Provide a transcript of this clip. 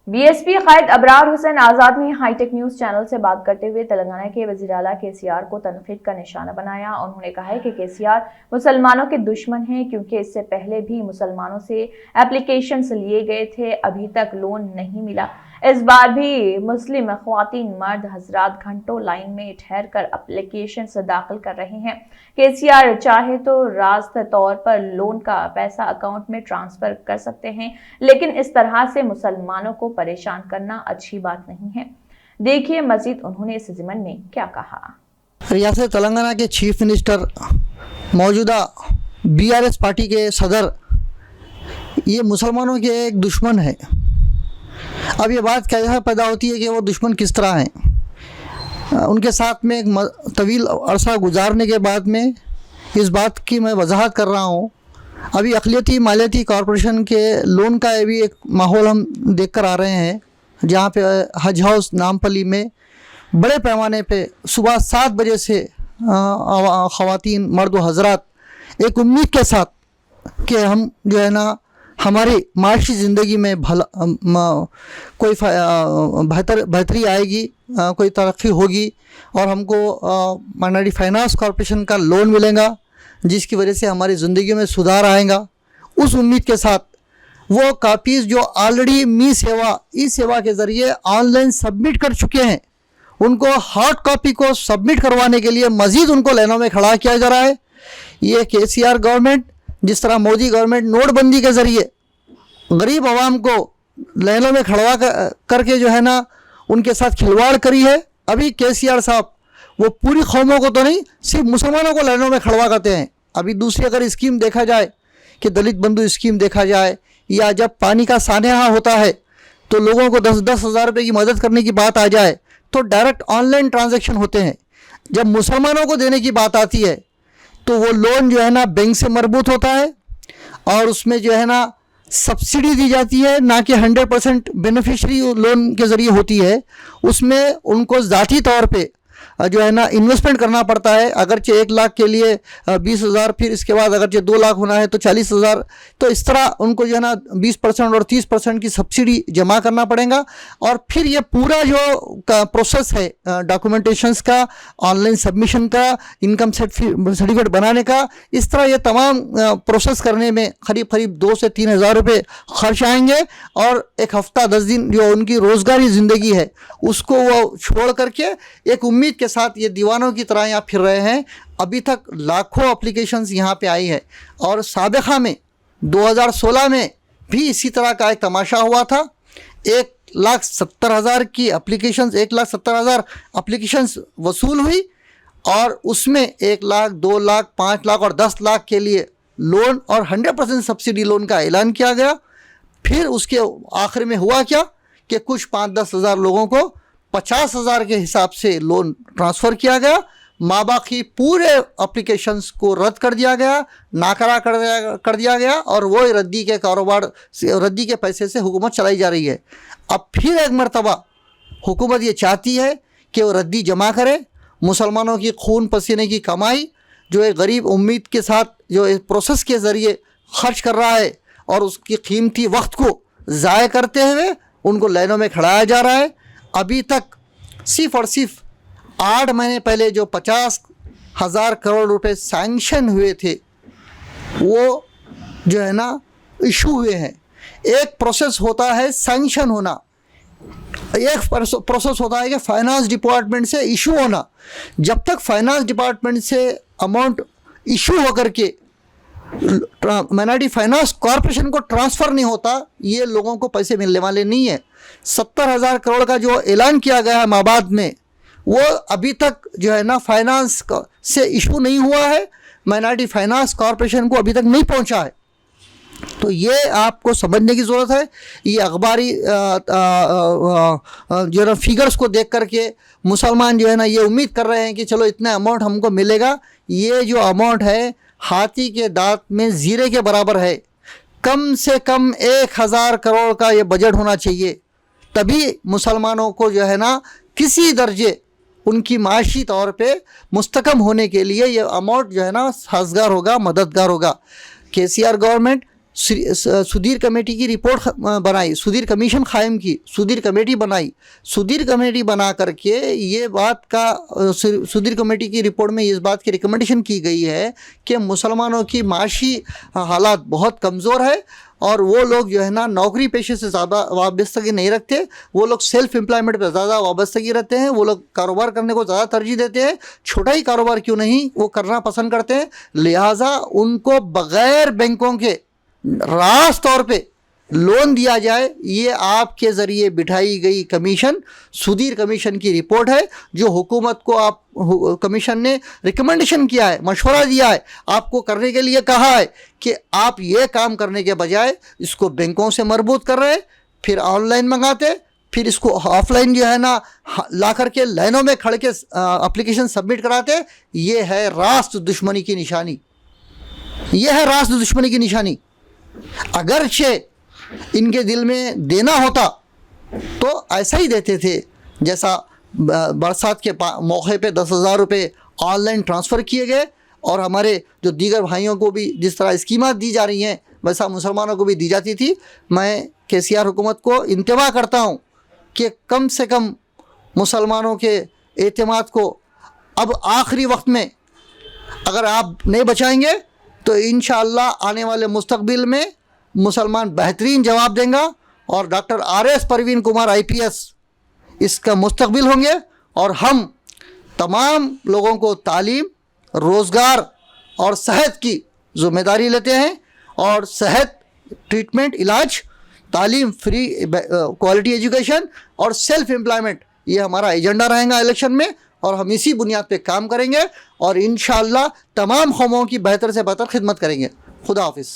BSP कायद अबरार हुसैन आजाद ने hi tech news channel से बात करते हुए तेलंगाना के वजीर आला केसीआर को तनकीद का निशाना बनाया। उन्होंने कहा है कि केसीआर मुसलमानों के दुश्मन हैं, क्योंकि इससे पहले भी मुसलमानों से एप्लीकेशंस लिए गए थे, अभी तक लोन नहीं मिला। इस बार भी मुस्लिम ख्वातीन मर्द हजरात घंटों लाइन में ठहर कर एप्लीकेशन दाखिल कर रहे हैं। केसीआर चाहे तो रास्त तौर पर लोन का पैसा अकाउंट में ट्रांसफर कर सकते हैं, लेकिन इस तरह से मुसलमानों को परेशान करना अच्छी बात नहीं है। देखिए मजीद उन्होंने इस ज़िमन में क्या कहा। रियासत तेलंगाना के चीफ मिनिस्टर, मौजूदा बीआरएस पार्टी के सदर, ये मुसलमानों के एक दुश्मन है। अब ये बात कैसे पैदा होती है कि वो दुश्मन किस तरह हैं। उनके साथ में एक तवील अरसा गुजारने के बाद में इस बात की मैं वजाहत कर रहा हूँ। अभी अक़लियती मालियाती कॉरपोरेशन के लोन का भी एक माहौल हम देख कर आ रहे हैं, जहाँ पे हज हाउस नामपल्ली में बड़े पैमाने पे सुबह 7 बजे से ख़वातीन मर्द व हज़रात एक उम्मीद के साथ कि हम जो है ना हमारी माशी ज़िंदगी में कोई बेहतरी आएगी, कोई तरक्की होगी और हमको माइनॉरिटी फाइनेंस कॉरपोरेशन का लोन मिलेगा, जिसकी वजह से हमारी ज़िंदगी में सुधार आएगा। उस उम्मीद के साथ वो कापीज़ जो ऑलरेडी ई सेवा के ज़रिए ऑनलाइन सबमिट कर चुके हैं, उनको हार्ड कॉपी को सबमिट करवाने के लिए मज़ीद उनको लाइनों में खड़ा किया जा रहा है। ये केसीआर गवर्नमेंट, जिस तरह मोदी गवर्नमेंट नोटबंदी के ज़रिए गरीब आवाम को लाइनों में खड़वा करके जो है ना उनके साथ खिलवाड़ करी है, अभी केसीआर साहब वो पूरी कौमों को तो नहीं, सिर्फ मुसलमानों को लाइनों में खड़वा करते हैं। अभी दूसरी अगर स्कीम देखा जाए कि दलित बंधु स्कीम देखा जाए, या जब पानी का सानेहा होता है तो लोगों को 10-10 हज़ार रुपये की मदद करने की बात आ जाए तो डायरेक्ट ऑनलाइन ट्रांजैक्शन होते हैं। जब मुसलमानों को देने की बात आती है तो वो लोन जो है ना बैंक से मरबूत होता है और उसमें जो है ना सब्सिडी दी जाती है, ना कि 100% बेनिफिशरी लोन के ज़रिए होती है। उसमें उनको ज़ाती तौर पे जो है ना इन्वेस्टमेंट करना पड़ता है। अगरचे 1 लाख के लिए 20,000, फिर इसके बाद अगरचे 2 लाख होना है तो 40,000, तो इस तरह उनको जो है ना 20% और 30% की सब्सिडी जमा करना पड़ेगा। और फिर ये पूरा जो प्रोसेस है डॉक्यूमेंटेशंस का, ऑनलाइन सबमिशन का, इनकम सर्टिफिकेट बनाने का, इस तरह ये तमाम प्रोसेस करने में करीब 2 से 3 हज़ार रुपये खर्च आएंगे। और एक हफ़्ता 10 दिन जो उनकी रोज़गारी ज़िंदगी है उसको वो छोड़ करके एक उम्मीद के साथ ये दीवानों की तरह यहाँ फिर रहे हैं। अभी तक लाखों एप्लीकेशंस यहाँ पे आई है और साबिक़ा में 2016 में भी इसी तरह का एक तमाशा हुआ था। 1,70,000 की एप्लीकेशंस, 1,70,000 एप्लीकेशंस वसूल हुई और उसमें 1 लाख, 2 लाख, 5 लाख और 10 लाख के लिए लोन और 100% सब्सिडी लोन का ऐलान किया गया। फिर उसके आखिर में हुआ क्या कि कुछ 5-10 हज़ार लोगों को 50,000 के हिसाब से लोन ट्रांसफ़र किया गया। माँ बाकी पूरे एप्लीकेशंस को रद्द कर दिया गया, नाकरा कर दिया गया और वो रद्दी के कारोबार से, रद्दी के पैसे से हुकूमत चलाई जा रही है। अब फिर एक मरतबा हुकूमत ये चाहती है कि वो रद्दी जमा करे। मुसलमानों की खून पसीने की कमाई जो एक गरीब उम्मीद के साथ जो इस प्रोसेस के ज़रिए खर्च कर रहा है और उसकी कीमती वक्त को ज़ाय करते हुए उनको लाइनों में खड़ाया जा रहा है। अभी तक सिर्फ़ और सिर्फ 8 महीने पहले जो 50,000 करोड़ रुपए सैंक्शन हुए थे वो जो है ना इशू हुए हैं। एक प्रोसेस होता है सैंक्शन होना, एक प्रोसेस होता है कि फाइनेंस डिपार्टमेंट से इशू होना। जब तक फाइनेंस डिपार्टमेंट से अमाउंट इशू होकर के माइनॉरिटी फाइनेंस कॉरपोरेशन को ट्रांसफ़र नहीं होता, ये लोगों को पैसे मिलने वाले नहीं है। 70,000 करोड़ का जो ऐलान किया गया है माबाद में, वो अभी तक जो है ना फाइनेंस से इशू नहीं हुआ है, माइनॉरिटी फाइनेंस कॉरपोरेशन को अभी तक नहीं पहुंचा है। तो ये आपको समझने की ज़रूरत है। ये अखबारी जो है फिगर्स को देख करके मुसलमान जो है ना ये उम्मीद कर रहे हैं कि चलो इतना अमाउंट हमको मिलेगा। ये जो अमाउंट है हाथी के दांत में ज़ीरे के बराबर है। कम से कम 1,000 करोड़ का ये बजट होना चाहिए, तभी मुसलमानों को जो है ना किसी दर्जे उनकी माशी तौर पे मुस्तकम होने के लिए ये अमाउंट जो है ना साजगार होगा, मददगार होगा। केसीआर गवर्नमेंट सुधीर कमेटी की रिपोर्ट बनाई, सुधीर कमीशन कायम की, सुधीर कमेटी बनाई, सुधीर कमेटी बना करके ये बात का सुधीर कमेटी की रिपोर्ट में इस बात की रिकमेंडेशन की गई है कि मुसलमानों की माशी हालात बहुत कमज़ोर है और वो लोग जो है ना नौकरी पेशे से ज़्यादा वाबस्तगी नहीं रखते, वो लोग सेल्फ एम्प्लॉयमेंट पर ज़्यादा वाबस्तगी रहते हैं, वो लोग कारोबार करने को ज़्यादा तरजीह देते हैं, छोटा ही कारोबार क्यों नहीं वो करना पसंद करते हैं। लिहाजा उनको बग़ैर बैंकों के रास तौर पे लोन दिया जाए, ये आपके ज़रिए बिठाई गई कमीशन सुधीर कमीशन की रिपोर्ट है, जो हुकूमत को आप कमीशन ने रिकमेंडेशन किया है, मशवरा दिया है, आपको करने के लिए कहा है कि आप ये काम करने के बजाय इसको बैंकों से मरबूत कर रहे, फिर ऑनलाइन मंगाते, फिर इसको ऑफलाइन जो है ना ला करके लाइनों में खड़ के एप्लीकेशन सबमिट कराते। ये है रास्त दुश्मनी की निशानी, ये है रास्त दुश्मनी की निशानी। अगरचे इनके दिल में देना होता तो ऐसा ही देते थे, जैसा बरसात के मौके पे 10,000 रुपये ऑनलाइन ट्रांसफ़र किए गए और हमारे जो दीगर भाइयों को भी जिस तरह स्कीमात दी जा रही हैं वैसा मुसलमानों को भी दी जाती थी। मैं केसीआर हुकूमत को इंतबा करता हूँ कि कम से कम मुसलमानों के एतमाद को अब आखिरी वक्त में अगर आप नहीं बचाएंगे तो इंशाअल्लाह आने वाले मुस्तकबिल में मुसलमान बेहतरीन जवाब देंगे और doctor RS Parveen Kumar IPS इसका मुस्तकबिल होंगे और हम तमाम लोगों को तालीम, रोज़गार और सेहत की ज़िम्मेदारी लेते हैं और सेहत, ट्रीटमेंट, इलाज, तालीम, फ्री क्वालिटी एजुकेशन और सेल्फ एम्प्लॉयमेंट ये हमारा एजेंडा रहेगा इलेक्शन में और हम इसी बुनियाद पे काम करेंगे और इंशाअल्लाह तमाम कौमों की बेहतर से बेहतर खिदमत करेंगे। खुदा हाफिज़।